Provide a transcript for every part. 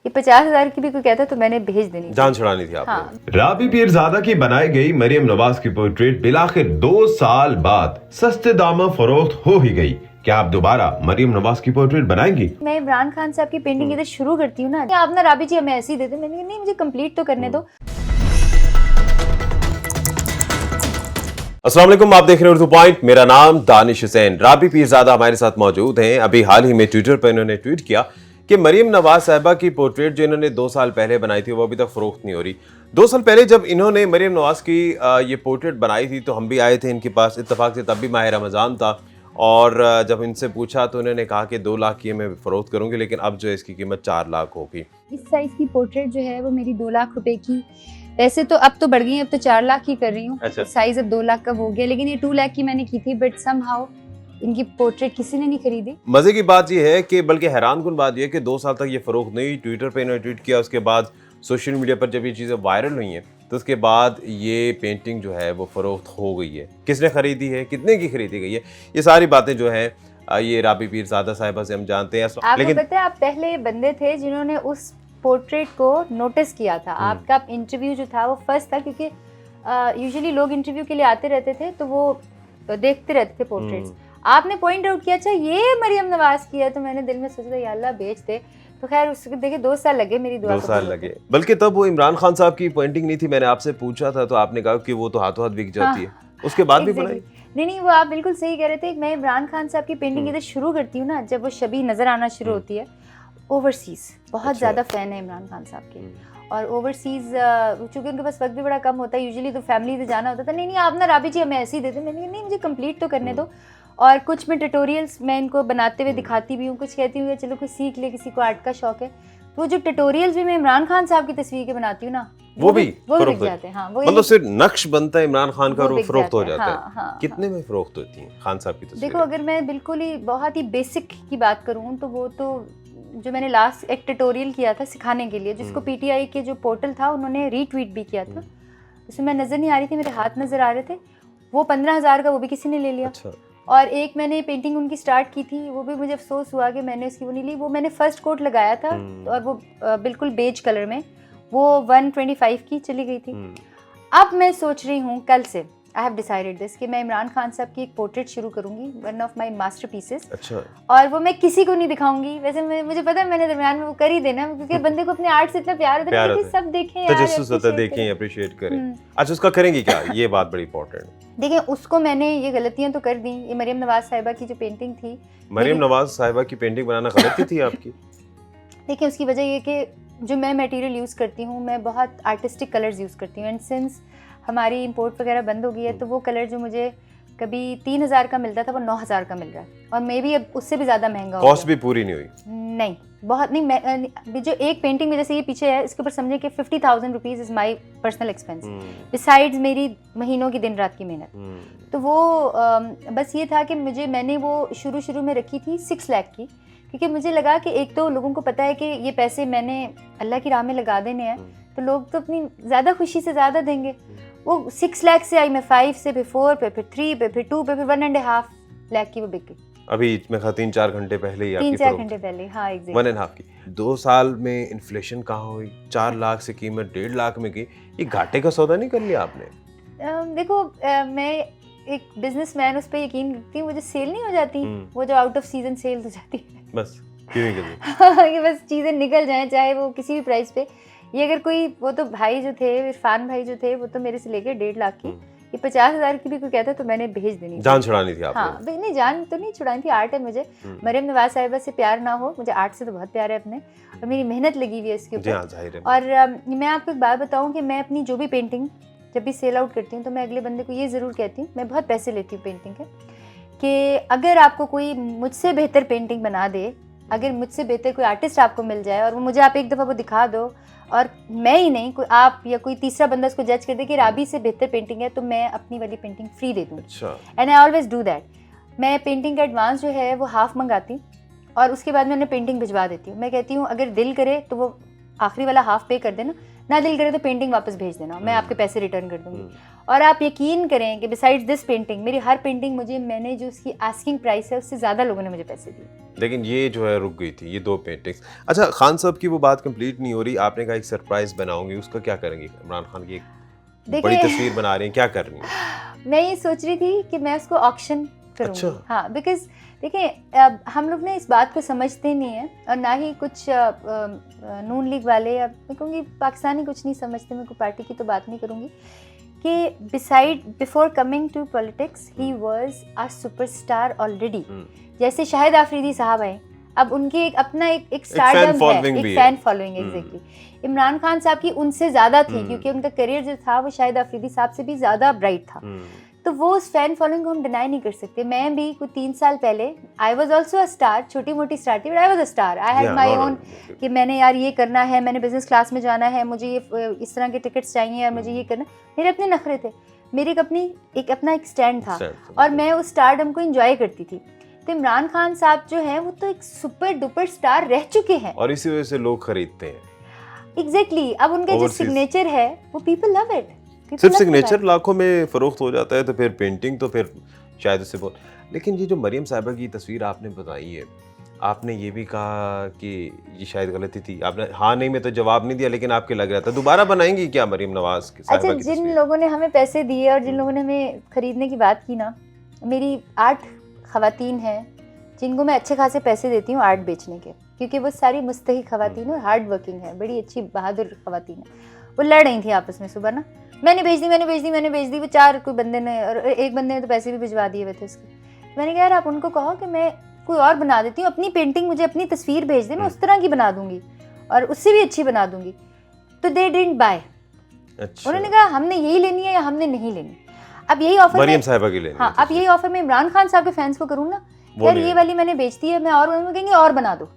ये 50,000 की भी कोई कहता तो मैंने भेज देनी, जान छुड़ानी थी आपने। हाँ। राबी पीरजादा की बनाई गई मरियम नवाज की पोर्ट्रेट बिलाखिर 2 साल बाद सस्ते दामों फरोख्त हो ही गई। क्या आप दोबारा मरियम नवाज की पोर्ट्रेट बनाएंगी? मैं इमरान खान साहब की पेंटिंग इधर शुरू करती हूँ ना, आप ना राबी जी हमें ऐसे ही देते, मैंने कहा नहीं मुझे कंप्लीट तो करने दो। अस्सलाम वालेकुम, आप देख रहे हैं उर्दू पॉइंट। मेरा नाम दानिश हुसैन। राबी पीरजादा हमारे साथ मौजूद हैं। अभी हाल ही में ट्विटर पर इन्होंने ट्वीट किया कि मरियम नवाज साहिबा की पोर्ट्रेट जो इन्होंने 2 साल पहले बनाई थी वो अभी तक फरोख्त नहीं हो रही। 2 साल पहले जब इन्होंने मरियम नवाज की ये पोर्ट्रेट बनाई थी तो हम भी आए थे इनके पास, इत्तेफाक से तब भी माह रमज़ान था, और जब इनसे पूछा तो उन्होंने कहा कि 2 लाख की मैं फ़रोख्त करूँगी, लेकिन अब जो है इसकी कीमत 4 लाख होगी। इस साइज की पोर्ट्रेट जो है वो मेरी 2 लाख रुपए की, वैसे तो अब तो बढ़ गई है, अब तो 4 लाख की कर रही हूँ। अच्छा। साइज अब 2 लाख का हो गया, लेकिन ये 2 लाख की मैंने की थी, बट समहाउ इनकी पोर्ट्रेट किसी ने नहीं खरीदी। मज़े की बात यह है कि बल्कि हैरानकुन बात यह है कि 2 साल तक ये फ़रोख्त नहीं हुई। ट्विटर पे इन्होंने ट्वीट किया, उसके बाद सोशल मीडिया पर जब ये चीज़ें वायरल हुई हैं तो उसके बाद ये पेंटिंग जो है वो फ़रोख्त हो गई है। किसने ख़रीदी है, कितने की खरीदी गई है, ये सारी बातें जो हैं ये राबी पीरजादा साहिबा से हम जानते हैं। आपको लेकिन पता है आप पहले बंदे थे जिन्होंने उस पोर्ट्रेट को नोटिस किया था। आपका इंटरव्यू जो था वो फर्स्ट था, क्योंकि यूजुअली लोग इंटरव्यू के लिए आते रहते थे तो वो देखते रहते थे पोर्ट्रेट्स। आपने पॉइंट आउट किया अच्छा ये मरियम नवाज की है, तो मैंने दिल में सोचा या अल्लाह बेच दे। तो खैर उसके देखिए 2 साल लगे मेरी दुआ 2 साल लगे, बल्कि तब वो इमरान खान साहब की पेंटिंग नहीं थी। मैंने आपसे पूछा था तो आपने कहा कि वो तो हाथों हाथ बिक जाती है। उसके बाद भी बनाई? नहीं, वो आप बिल्कुल सही कह रहे थे। मैं इमरान खान साहब की पेंटिंग इधर शुरू करती हूँ ना, जब वो शबी नजर आना शुरू होती है। ओवरसीज बहुत ज़्यादा फ़ैन है इमरान खान साहब के, और ओवरसीज चूँकि उनके पास वक्त भी बड़ा कम होता है, यूजुअली तो फैमिली से जाना होता था। नहीं आप ना राबी जी हमें ऐसे ही देते, मैंने कहा नहीं मुझे कंप्लीट तो करने दो। और कुछ मैं ट्यूटोरियल्स मैं इनको बनाते हुए दिखाती भी हूँ, कुछ कहती हूँ चलो कोई सीख ले, किसी को आर्ट का शौक है। वो जो ट्यूटोरियल्स भी मैं इमरान खान साहब की तस्वीर के बनाती हूँ ना, वो भी बिक जाते हैं। हाँ, मतलब सिर्फ नक्श बनता है इमरान खान का और फरोख्त हो जाता है। हाँ, कितने में फरोख्त होती है खान साहब की तस्वीर? देखो अगर मैं बिल्कुल ही बहुत ही बेसिक की बात करूँ तो वो तो जो मैंने लास्ट एक ट्यूटोरियल किया था सिखाने के लिए, जिसको पीटीआई के जो पोर्टल था उन्होंने रीट्वीट भी किया था, उसमें मैं नज़र नहीं आ रही थी, मेरे हाथ नज़र आ रहे थे, वो 15,000 का वो भी किसी ने ले लिया। अच्छा। और एक मैंने पेंटिंग उनकी स्टार्ट की थी, वो भी मुझे अफसोस हुआ कि मैंने उसकी वो नहीं ली। वो मैंने फर्स्ट कोट लगाया था और वो बिल्कुल बेज कलर में, वो 125 की चली गई थी। अब मैं सोच रही हूँ कल से आई हैव डिसाइडेड दिस कि मैं इमरान खान साहब की एक पोर्ट्रेट शुरू करूंगी, वन ऑफ माय मास्टरपीसेस। अच्छा। और वो मैं किसी को नहीं दिखाऊंगी। वैसे मुझे पता है मैंने दरमियान में वो कर ही देना, क्योंकि बंदे को अपने आर्ट से इतना प्यार होता है कि सब देखें यार, तजस्सुस होता है, देखें, अप्रिशिएट करें। अच्छा, उसका करेंगी क्या, ये बात बड़ी इंपॉर्टेंट। देखिए उसको मैंने ये गलतियां तो कर दी। ये मरियम नवाज साहिबा की जो पेंटिंग थी, मरियम नवाज साहिबा की पेंटिंग बनाना गलती थी आपकी? देखिए उसकी वजह ये कि जो मैं मटेरियल यूज़ करती हूँ, मैं बहुत आर्टिस्टिक कलर्स यूज़ करती हूँ, एंड सिंस हमारी इंपोर्ट वगैरह बंद हो गई है तो वो कलर जो मुझे कभी 3,000 का मिलता था वो 9,000 का मिल रहा है, और मे भी अब उससे भी ज़्यादा महंगा हो गया। कॉस्ट भी पूरी नहीं हुई? नहीं, बहुत नहीं। जो एक पेंटिंग में जैसे ये पीछे है, इसके ऊपर समझे कि 50,000 rupees is my personal expense, besides मेरी महीनों की दिन रात की मेहनत। तो वो बस ये था कि मैंने वो शुरू में रखी थी 6 लाख की, क्योंकि मुझे लगा कि एक तो लोगों को पता है कि ये पैसे मैंने अल्लाह की राह में लगा देने हैं, तो लोग तो अपनी ज़्यादा खुशी से ज़्यादा देंगे। वो 6 लाख से आई, मैं 5 से, फिर 4 पे, फिर 3 पे, फिर 2 पे, फिर 1.5 लाख की वो बिक गई। अभी मैं 3-4 घंटे पहले ही आपकी 3-4 घंटे पहले, हाँ एग्जैक्टली 1.5 की। 2 साल में इन्फ्लेशन कहाँ हुई, 4 लाख से कीमत 1.5 लाख में गई। ये घाटे का सौदा नहीं कर लिया आपने? देखो मैं एक बिजनेसमैन, उस पर यकीन रखती हूँ। वो जो सेल नहीं हो जाती, वो जो आउट ऑफ सीजन सेल हो जाती है, बस क्यों नहीं कर ये बस चीज़ें निकल जाएं, चाहे वो किसी भी प्राइस पे। ये अगर कोई, वो तो भाई जो थे, इरफान भाई जो थे, वो तो मेरे से लेके 1.5 लाख की, ये 50,000 की भी कोई कहता तो मैंने भेज देनी। जान छुड़ानी थी आपने? हाँ, नहीं जान तो नहीं छुड़ानी थी, आर्ट है मुझे। मरियम नवाज साहिबा से प्यार ना हो, मुझे आर्ट से तो बहुत प्यार है अपने, और मेरी मेहनत लगी हुई है इसके ऊपर। और मैं आपको एक बात बताऊँ कि मैं अपनी जो भी पेंटिंग जब भी सेल आउट करती हूँ तो मैं अगले बंदे को ये ज़रूर कहती हूँ, मैं बहुत पैसे लेती हूँ पेंटिंग के, कि अगर आपको कोई मुझसे बेहतर पेंटिंग बना दे, अगर मुझसे बेहतर कोई आर्टिस्ट आपको मिल जाए और वो मुझे आप एक दफ़ा वो दिखा दो, और मैं ही नहीं, कोई आप या कोई तीसरा बंदा उसको जज कर दे कि राबी से बेहतर पेंटिंग है, तो मैं अपनी वाली पेंटिंग फ्री दे दूँ। अच्छा। And I always do that. मैं पेंटिंग का एडवांस जो है वो हाफ मंगाती और उसके बाद मैं उन्हें पेंटिंग भिजवा देती हूँ। मैं कहती हूँ अगर दिल करे तो वो आखिरी वाला हाफ पे कर देना, ना दिल करे तो पेंटिंग वापस भेज देना, मैं आपके पैसे रिटर्न कर दूंगी। और आप यकीन करें कि बिसाइड्स दिस पेंटिंग, मेरी हर पेंटिंग मैंने जो उसकी आस्किंग प्राइस है उससे ज़्यादा लोगों ने मुझे पैसे दिए। लेकिन ये जो है रुक गई थी, ये 2 पेंटिंग्स। अच्छा, खान साहब की वो बात कंप्लीट नहीं हो रही, आपने कहा एक सरप्राइज बनाऊंगी, उसका क्या करेंगे? इमरान खान की एक बड़ी तस्वीर बना रही हैं, क्या कर रही हैं? मैं ये सोच रही थी कि मैं उसको ऑक्शन करूँगी। अच्छा। हाँ, बिकॉज देखिए हम लोग ने इस बात को समझते नहीं है, और ना ही कुछ नून लीग वाले, या मैं कहूँगी पाकिस्तानी कुछ नहीं समझते, मैं कोई पार्टी की तो बात नहीं करूँगी, कि before coming to politics he was a superstar already. जैसे शाहिद आफरीदी साहब हैं, अब उनकी एक अपना एक स्टारडम है, एक fan following exactly. Imran Khan साहब की उनसे ज़्यादा थी, क्योंकि उनका करियर जो था वो शाहिद आफरीदी साहब से भी ज़्यादा ब्राइट था। तो वो उस फैन फॉलोइंग को हम डिनाई नहीं कर सकते। मैं भी कुछ 3 साल पहले I was also a star, छोटी मोटी स्टार थी, but I was a star. I had my own कि मैंने यार ये करना है, मैंने बिजनेस क्लास में जाना है, मुझे ये इस तरह के टिकट्स चाहिए और मुझे ये करना। मेरे अपने नखरे थे, मेरे अपना एक स्टैंड था, और मैं उस स्टारडम को एंजॉय करती थी। तो इमरान खान साहब जो हैं वो तो एक सुपर डुपर स्टार रह चुके हैं, और इसी वजह से लोग खरीदते हैं। एग्जैक्टली। अब उनका जो सिग्नेचर है वो पीपल लव इट। सिर्फ सिग्नेचर लाखों में फरोख्त हो जाता है, तो फिर पेंटिंग तो फिर शायद उससे बहुत। लेकिन ये जो मरियम साहिबा की तस्वीर आपने बताई है, आपने ये भी कहा कि ये शायद गलती थी, आपने हाँ नहीं में तो जवाब नहीं दिया, लेकिन आपके लग रहा था दोबारा बनाएंगी क्या मरियम नवाज की साहिबा की तस्वीर? जिन लोगों ने हमें पैसे दिए और जिन लोगों ने हमें खरीदने की बात की ना, मेरी 8 खवातीन हैं जिनको मैं अच्छे खासे पैसे देती हूँ आर्ट बेचने के, क्योंकि वो सारी मुस्तही खवातीन और हार्ड वर्किंग है, बड़ी अच्छी बहादुर खवातीन है। वो लड़ रही थी आपस में सुबह ना, मैंने भेज दी, वो 4 कोई बंदे ने, और एक बंदे ने तो पैसे भी भिजवा दिए हुए थे उसके। मैंने कहा यार आप उनको कहो कि मैं कोई और बना देती हूँ, अपनी पेंटिंग मुझे अपनी तस्वीर भेज दे, मैं उस तरह की बना दूंगी और उससे भी अच्छी बना दूंगी। तो दे डिडंट बाय। उन्होंने कहा हमने यही लेनी है या हमने नहीं लेनी। अब यही ऑफर मरियम साहिबा की लेनी। हाँ, अब यही ऑफर मैं इमरान खान साहब के फैंस को करूँ ना, यार ये वाली मैंने बेचती है, मैं और कहेंगे और बना दो।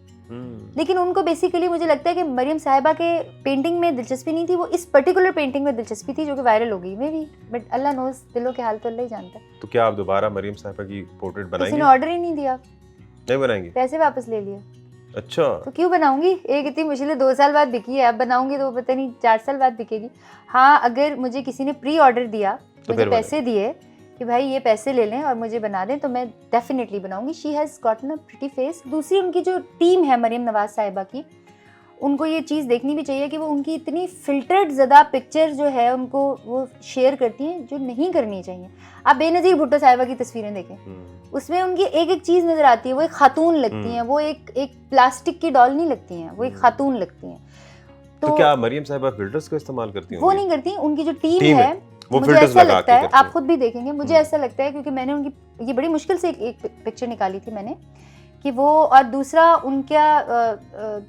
लेकिन उनको बेसिकली मुझे लगता है कि मरियम साहिबा के पेंटिंग में दिलचस्पी नहीं थी, वो इस पर्टिकुलर पेंटिंग में दिलचस्पी थी जो कि वायरल हो गई मे भी, बट अल्लाह नोज, दिलों के हाल तो अल्लाह ही जानता है। तो क्या आप दोबारा मरियम साहिबा की पोर्ट्रेट बनाएंगे? किसी ने ऑर्डर ही नहीं दिया, नहीं बनाएंगे, पैसे वापस ले लिए। अच्छा, तो क्यों बनाऊंगी? एक इतनी मुश्किल 2 साल बाद बिकी है, अब बनाऊंगी तो पता नहीं 4 साल बाद बिकेगी। हाँ, अगर मुझे किसी ने प्री ऑर्डर दिया, मुझे पैसे दिए कि भाई ये पैसे ले लें और मुझे बना दें, तो मैं डेफिनेटली बनाऊंगी। She has gotten a pretty face. दूसरी उनकी जो टीम है मरियम नवाज साहिबा की, उनको ये चीज़ देखनी भी चाहिए कि वो उनकी इतनी फिल्टर्ड ज़्यादा पिक्चर जो है उनको वो शेयर करती हैं जो नहीं करनी चाहिए। आप बेनज़ीर भुट्टो साहिबा की तस्वीरें देखें, उसमें उनकी एक एक चीज़ नज़र आती है, वो एक खातून लगती हैं, वो एक प्लास्टिक की डॉल नहीं लगती हैं, वो एक खातून लगती हैं। तो क्या मरियम साहिबा फिल्टर्स का इस्तेमाल करती हैं? वो नहीं करती, उनकी जो टीम है वो मुझे ऐसा लगता है, आप खुद भी देखेंगे, मुझे ऐसा लगता है, क्योंकि मैंने उनकी ये बड़ी मुश्किल से एक पिक्चर निकाली थी मैंने, कि वो, और दूसरा उनका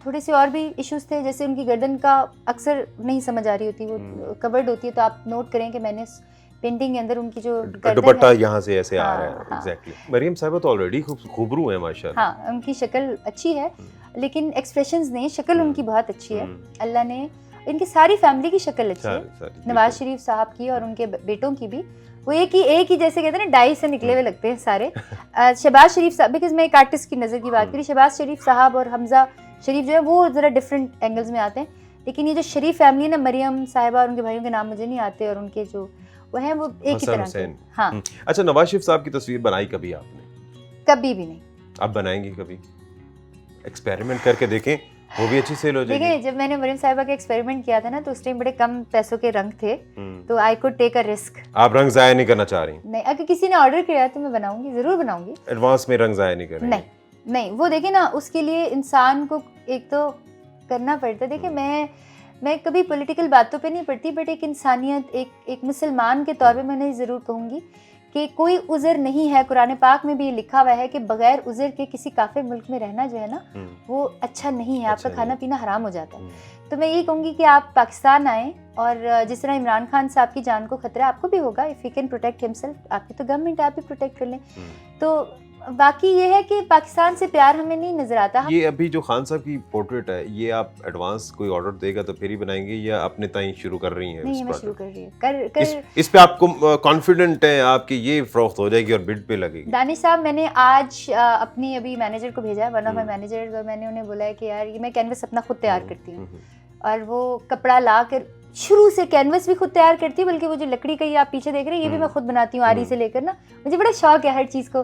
थोड़े से और भी इश्यूज थे, जैसे उनकी गर्दन का अक्सर नहीं समझ आ रही होती, वो कवर्ड होती है, तो आप नोट करें कि मैंने पेंटिंग के अंदर उनकी जो दुपट्टा यहाँ से ऐसे आ रहा है। एग्जैक्टली। मरियम साहिबा तो ऑलरेडी खूबरू है माशाल्लाह। हाँ, उनकी शक्ल अच्छी है, लेकिन एक्सप्रेशंस नहीं, शक्ल उनकी बहुत अच्छी है। अल्लाह ने, इनकी सारी फैमिली की शक्ल अच्छी है, नवाज शरीफ साहब की और उनके बेटों की भी। वो एक ही जैसे कहते हैं ना, डाई से निकले हुए लगते हैं सारे। शहबाज शरीफ साहब, बिकॉज मैं एक आर्टिस्ट की नज़र की बात करी, शहबाज शरीफ साहब और हमजा शरीफ जो है वो ज़रा डिफरेंट एंगल्स में आते हैं, लेकिन ये जो शरीफ फैमिली है ना, मरियम साहिबा और उनके भाइयों के नाम मुझे नहीं आते, और उनके जो वो हैं वो एक ही तरह के। हाँ। अच्छा, नवाज शरीफ साहब की तस्वीर बनाई कभी आपने? कभी भी नहीं। आप बनाएंगी कभी? एक्सपेरिमेंट करके देखें, वो भी अच्छी सेल हो जाएगी। देखिए, जब मैंने मरियम साहिबा का एक्सपेरिमेंट किया था ना, तो उस टाइम बड़े कम पैसों के रंग थे, तो I could take a risk. आप रंग जाया नहीं करना चाह रही? नहीं, अगर किसी ने ऑर्डर किया तो मैं बनाऊंगी, जरूर बनाऊंगी। एडवांस में रंग जाया नहीं करेंगे? नहीं, वो देखिए ना, उसके लिए इंसान को एक तो करना पड़ता है। देखिए, मैं कभी पॉलिटिकल बातों पे नहीं पड़ती, बट एक इंसानियत, एक मुसलमान के तौर पे मैंने ज़रूर कहूँगी कि कोई उज़र नहीं है। कुरान पाक में भी ये लिखा हुआ है कि बगैर उज़र के किसी काफिर मुल्क में रहना जो है ना, वो अच्छा नहीं है, आपका खाना पीना हराम हो जाता है। तो मैं यही कहूँगी कि आप पाकिस्तान आएँ, और जिस तरह इमरान खान साहब की जान को खतरा आपको भी होगा, if he can protect himself, आपकी तो गवर्नमेंट है, आप भी प्रोटेक्ट कर लें। तो बाकी ये है कि पाकिस्तान से प्यार हमें नहीं नजर आता। ये अभी जो खान साहब की पोर्ट्रेट है, ये आप एडवांस कोई ऑर्डर देगा तो फिर ही बनाएंगे, या अपने ताई शुरू कर रही हैं? नहीं, मैं शुरू कर रही हूँ। इस पे आपको कॉन्फिडेंट है आपकी ये फरोख्त हो जाएगी और बिड पे लगेगी? दानिश साहब, मैंने आज अपनी अभी मैनेजर को भेजा है, वन ऑफ माई मैनेजर्स, और मैंने उन्हें बोला है कि यार ये मैं कैनवस अपना खुद तैयार करती हूँ, और वो कपड़ा ला कर शुरू से कैनवस भी खुद तैयार करती हूँ, बल्कि वो जो लकड़ी का ये आप पीछे देख रहे हैं ये भी मैं खुद बनाती हूँ आरी से लेकर ना, मुझे बड़ा शौक है हर चीज़ को।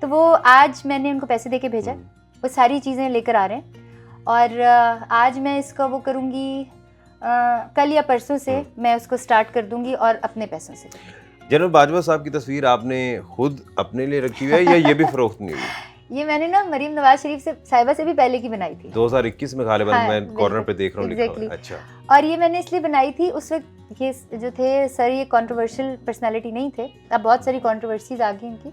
तो वो आज मैंने उनको पैसे दे के भेजा, वो सारी चीज़ें लेकर आ रहे हैं और आज मैं इसका वो करूँगी, कल या परसों से मैं उसको स्टार्ट कर दूँगी और अपने पैसों से। जनरल बाजवा साहब की तस्वीर आपने खुद अपने लिए रखी हुई है या ये भी फरोख्त नहीं हुई? ये मैंने ना मरीम नवाज शरीफ से साहिबा से भी पहले की बनाई थी, 2021 में गालिबन। हाँ, मैं कॉर्नर पे देख रहा हूँ लिखा हुआ है। exactly। अच्छा। और ये मैंने इसलिए बनाई थी उस वक्त ये जो थे सर ये कंट्रोवर्शियल पर्सनालिटी नहीं थे, अब बहुत सारी कंट्रोवर्सीज आ गई इनकी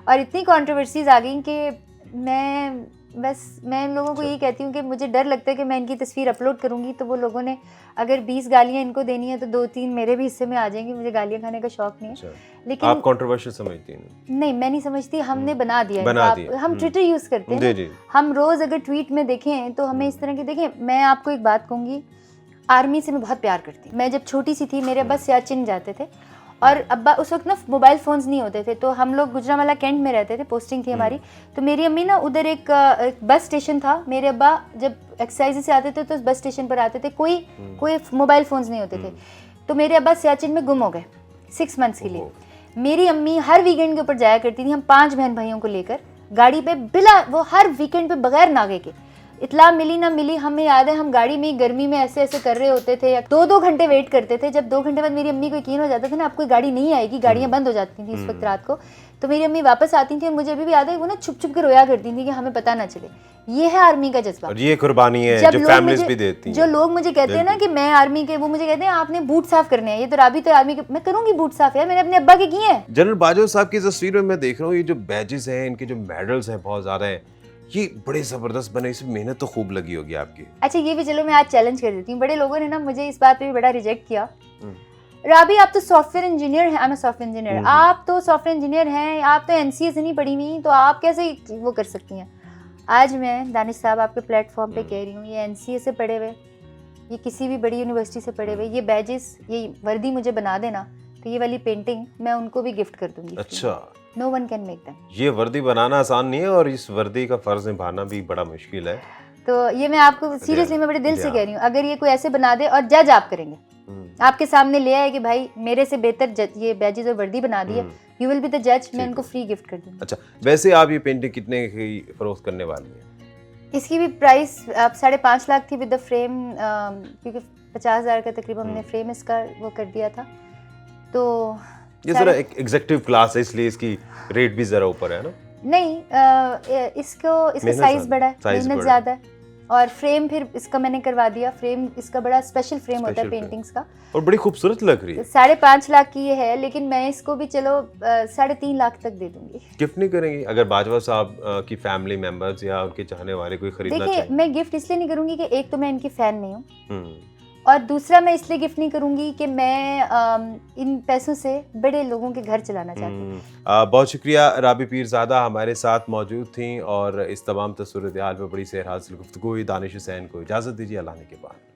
और इतनी कंट्रोवर्सीज आ गई कि मैं इन लोगों को यही कहती हूँ कि मुझे डर लगता है कि मैं इनकी तस्वीर अपलोड करूँगी तो वो लोगों ने अगर 20 गालियाँ इनको देनी है तो 2-3 मेरे भी हिस्से में आ जाएंगी, मुझे गालियाँ खाने का शौक नहीं है। लेकिन आप कंट्रोवर्शियल समझती हैं? नहीं, मैं नहीं समझती, हमने बना दिया हम ट्विटर यूज़ करते हैं, हम रोज़ अगर ट्वीट में देखें तो हमें इस तरह की, देखें मैं आपको एक बात कहूँगी, आर्मी से मैं बहुत प्यार करती हूँ। मैं जब छोटी सी थी मेरे अब्बा सियाचिन जाते थे और अब्बा उस वक्त ना मोबाइल फ़ोन्स नहीं होते थे, तो हम लोग गुजरांवाला कैंट में रहते थे, पोस्टिंग थी हमारी। तो मेरी अम्मी ना उधर एक बस स्टेशन था, मेरे अब्बा जब एक्सरसाइज से आते थे तो उस बस स्टेशन पर आते थे, कोई मोबाइल फ़ोन्स नहीं होते थे। तो मेरे अब्बा सियाचिन में गुम हो गए 6 मंथ्स के लिए। मेरी अम्मी हर वीकेंड के ऊपर जाया करती थी, हम 5 बहन भाइयों को लेकर गाड़ी पे, बिला वो हर वीकेंड पे बगैर नागे के, इतला मिली ना मिली, हमें याद है हम गाड़ी में गर्मी में ऐसे ऐसे कर रहे होते थे, 2-2 घंटे वेट करते थे। जब 2 घंटे बाद मेरी अम्मी को यकीन हो जाता था ना अब कोई गाड़ी नहीं आएगी, गाड़ियाँ बंद हो जाती थी इस वक्त रात को, तो मेरी अम्मी वापस आती थी और मुझे अभी भी याद है वो ना छुप छुप के रोया करती थी कि हमें पता ना चले। ये है आर्मी का जज्बा और ये कुर्बानी है जो फैमिलीज भी देती हैं। जो लोग मुझे कहते हैं ना कि मैं आर्मी के, वो मुझे कहते हैं आपने बूट साफ करने हैं, ये तो राबी तो आर्मी के, मैं करूंगी बूट साफ यार, मैंने अपने अब्बा के किए हैं। जनरल बाजवा साहब की तस्वीर में मैं देख रहा हूँ ये जो बैजेस हैं, इनके जो मेडल्स हैं बहुत ज्यादा हैं, ये बड़े जबरदस्त बने, इसमें मेहनत तो खूब लगी होगी आपकी। अच्छा ये भी चलो मैं आज चैलेंज कर देती हूँ, बड़े लोगों ने ना मुझे इस बात पे भी बड़ा रिजेक्ट किया, राबी आप तो सॉफ्टवेयर इंजीनियर हैं, आई एम सॉफ्टवेयर इंजीनियर, आप तो सॉफ्टवेयर इंजीनियर हैं, आप तो एनसीए से नहीं पढ़ी हुई, तो आप कैसे वो कर सकती हैं। आज मैं दानिश साहब आपके प्लेटफॉर्म पे कह रही हूँ, ये एनसीए से पढ़े हुए, ये किसी भी बड़ी यूनिवर्सिटी से पढ़े हुए, ये बैजेस, ये वर्दी मुझे बना देना तो ये वाली पेंटिंग मैं उनको भी गिफ्ट कर दूंगी। अच्छा, no one can make them. ये वर्दी बनाना आसान नहीं है और इस वर्दी का फर्ज निभाना भी बड़ा मुश्किल है। तो ये मैं आपको सीरियसली मैं बड़े दिल से कह रही हूँ, अगर ये कोई ऐसे बना दे और जज आप करेंगे, आपके सामने ले आए कि भाई मेरे से बेहतर ये बैजेस और वर्दी बना दी है, यू विल बी द जज, मैं इनको फ्री गिफ्ट कर दूंगी। अच्छा, वैसे आप ये पेंटिंग कितने की फरोख्त करने वाली हैं? इसकी भी प्राइस 5.5 लाख थी विद द फ्रेम, क्योंकि 50,000 का तकरीबन हमने फ्रेम इसका वो कर दिया था। तो ये जरा एक एग्जेक्टिव क्लास है इसलिए इसकी रेट भी जरा ऊपर है ना? नहीं, इसका साइज बड़ा है, मेहनत ज़्यादा है, और फ्रेम फिर इसका मैंने करवा दिया, फ्रेम इसका बड़ा स्पेशल फ्रेम होता है पेंटिंग्स का, और बड़ी खूबसूरत लग रही है। 5.5 लाख की ये है, लेकिन मैं इसको भी चलो 3.5 लाख तक दे दूंगी। गिफ्ट नहीं करेंगी अगर बाजवा साहब की फैमिली मेंबर्स या उनके चाहने वाले कोई खरीदना चाहे? देखिए मैं गिफ्ट इसलिए नहीं करूंगी कि एक तो मैं इनकी फ़ैन नहीं हूँ, और दूसरा मैं इसलिए गिफ्ट नहीं करूंगी कि मैं इन पैसों से बड़े लोगों के घर चलाना चाहती हूँ। बहुत शुक्रिया, राबी पीरज़ादा हमारे साथ मौजूद थी और इस तमाम सूरत हाल पर बड़ी सेहराज गुफ्तगू हुई। दानिश हुसैन को इजाज़त दीजिए, अल्लाह ने के बाद।